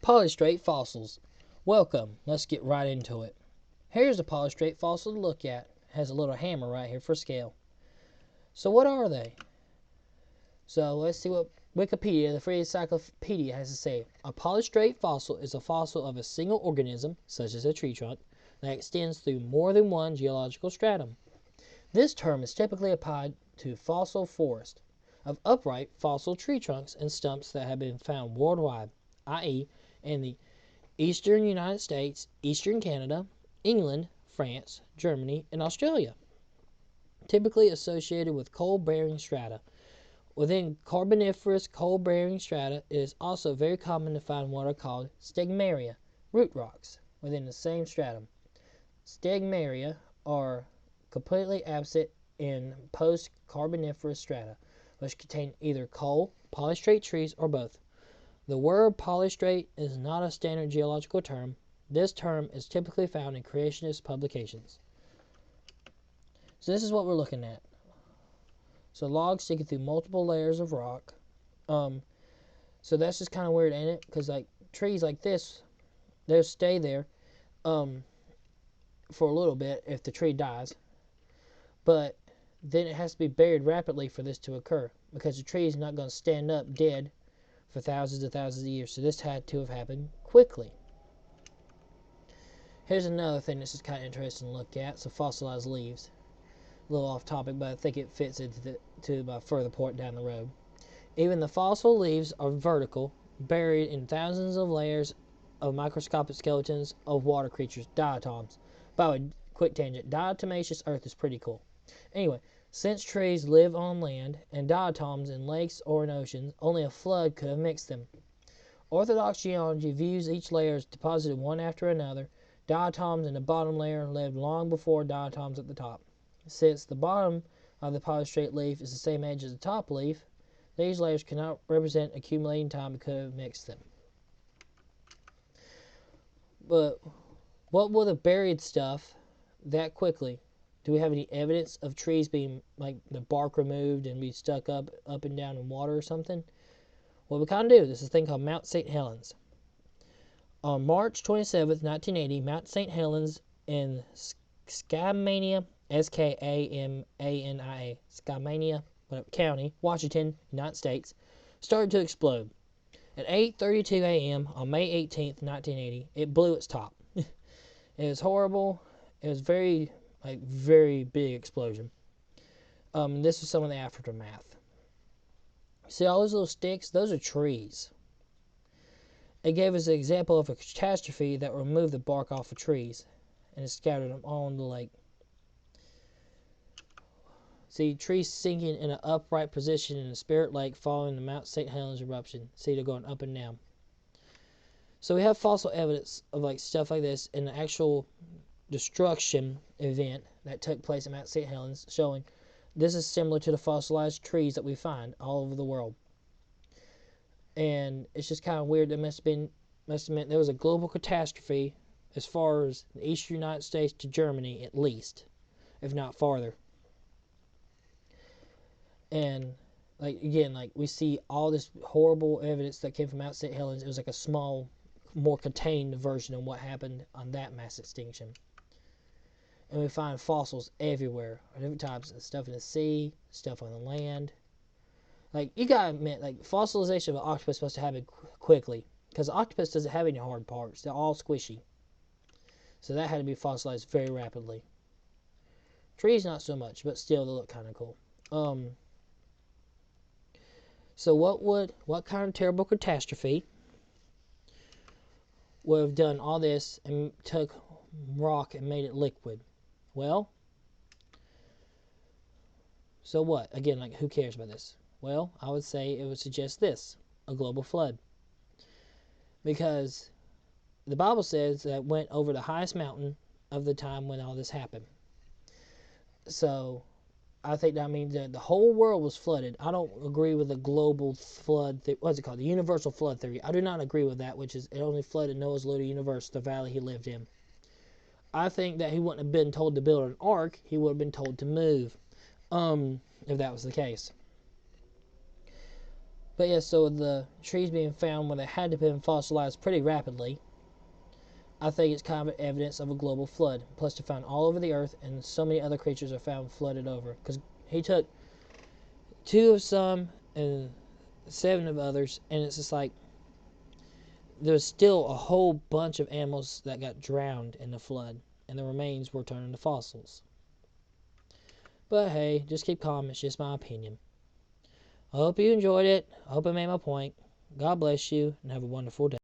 Polystrate fossils. Welcome. Let's get right into it. Here's a polystrate fossil to look at. It has a little hammer right here for scale. So what are they? So let's see what Wikipedia, the free encyclopedia, has to say. A polystrate fossil is a fossil of a single organism, such as a tree trunk, that extends through more than one geological stratum. This term is typically applied to fossil forests of upright fossil tree trunks and stumps that have been found worldwide, i.e., in the eastern United States, eastern Canada, England, France, Germany, and Australia. Typically associated with coal-bearing strata. Within Carboniferous coal-bearing strata, it is also very common to find what are called stegmaria, root rocks, within the same stratum. Stegmaria are completely absent in post-Carboniferous strata, which contain either coal, polystrate trees, or both. The word polystrate is not a standard geological term. This term is typically found in creationist publications. So this is what we're looking at. So logs sticking through multiple layers of rock. So that's just kind of weird, ain't it? Because like trees like this, they'll stay there for a little bit if the tree dies. But then it has to be buried rapidly for this to occur, because the tree is not going to stand up dead for thousands of years. So this had to have happened quickly. Here's another thing that's just kind of interesting to look at. So fossilized leaves. A little off topic, but I think it fits into my further point down the road. Even the fossil leaves are vertical, buried in thousands of layers of microscopic skeletons of water creatures, diatoms. By the way, quick tangent, diatomaceous earth is pretty cool. Anyway, since trees live on land and diatoms in lakes or in oceans, only a flood could have mixed them. Orthodox geology views each layer as deposited one after another. Diatoms in the bottom layer lived long before diatoms at the top. Since the bottom of the polystrate leaf is the same age as the top leaf, these layers cannot represent accumulating time and could have mixed them. But what would have buried stuff that quickly? Do we have any evidence of trees being, like, the bark removed and be stuck up and down in water or something? Well, we kind of do. This is a thing called Mount St. Helens. On March 27th, 1980, Mount St. Helens in Skamania, Skamania, Skamania County, Washington, United States, started to explode. At 8:32 a.m. on May 18th, 1980, it blew its top. It was horrible. It was very big explosion. This is some of the aftermath. See all those little sticks? Those are trees. It gave us an example of a catastrophe that removed the bark off of trees and it scattered them all in the lake. See, trees sinking in an upright position in a spirit lake following the Mount St. Helens eruption. See, they're going up and down. So we have fossil evidence of stuff like this in the actual destruction event that took place at Mount St. Helens, showing this is similar to the fossilized trees that we find all over the world. And it's just kind of weird. That must have meant there was a global catastrophe as far as the eastern United States to Germany, at least, if not farther. And we see all this horrible evidence that came from Mount St. Helens. It was like a small, more contained version of what happened on that mass extinction. And we find fossils everywhere, different types of stuff in the sea, stuff on the land. You gotta admit, fossilization of an octopus is supposed to happen quickly, because the octopus doesn't have any hard parts. They're all squishy. So that had to be fossilized very rapidly. Trees, not so much, but still, they look kind of cool. So what kind of terrible catastrophe would have done all this and took rock and made it liquid? Well, so what? Again, who cares about this? Well, I would say it would suggest this: a global flood. Because the Bible says that it went over the highest mountain of the time when all this happened. So I think that means that the whole world was flooded. I don't agree with the global flood. What's it called? The universal flood theory. I do not agree with that, which is it only flooded Noah's little universe, the valley he lived in. I think that he wouldn't have been told to build an ark. He would have been told to move, if that was the case. But yeah, so the trees being found when they had to have been fossilized pretty rapidly, I think it's kind of evidence of a global flood. Plus, they're found all over the earth, and so many other creatures are found flooded over. Because he took 2 of some and 7 of others, and it's just like there's still a whole bunch of animals that got drowned in the flood, and the remains were turned into fossils. But hey, just keep calm. It's just my opinion. I hope you enjoyed it. I hope I made my point. God bless you, and have a wonderful day.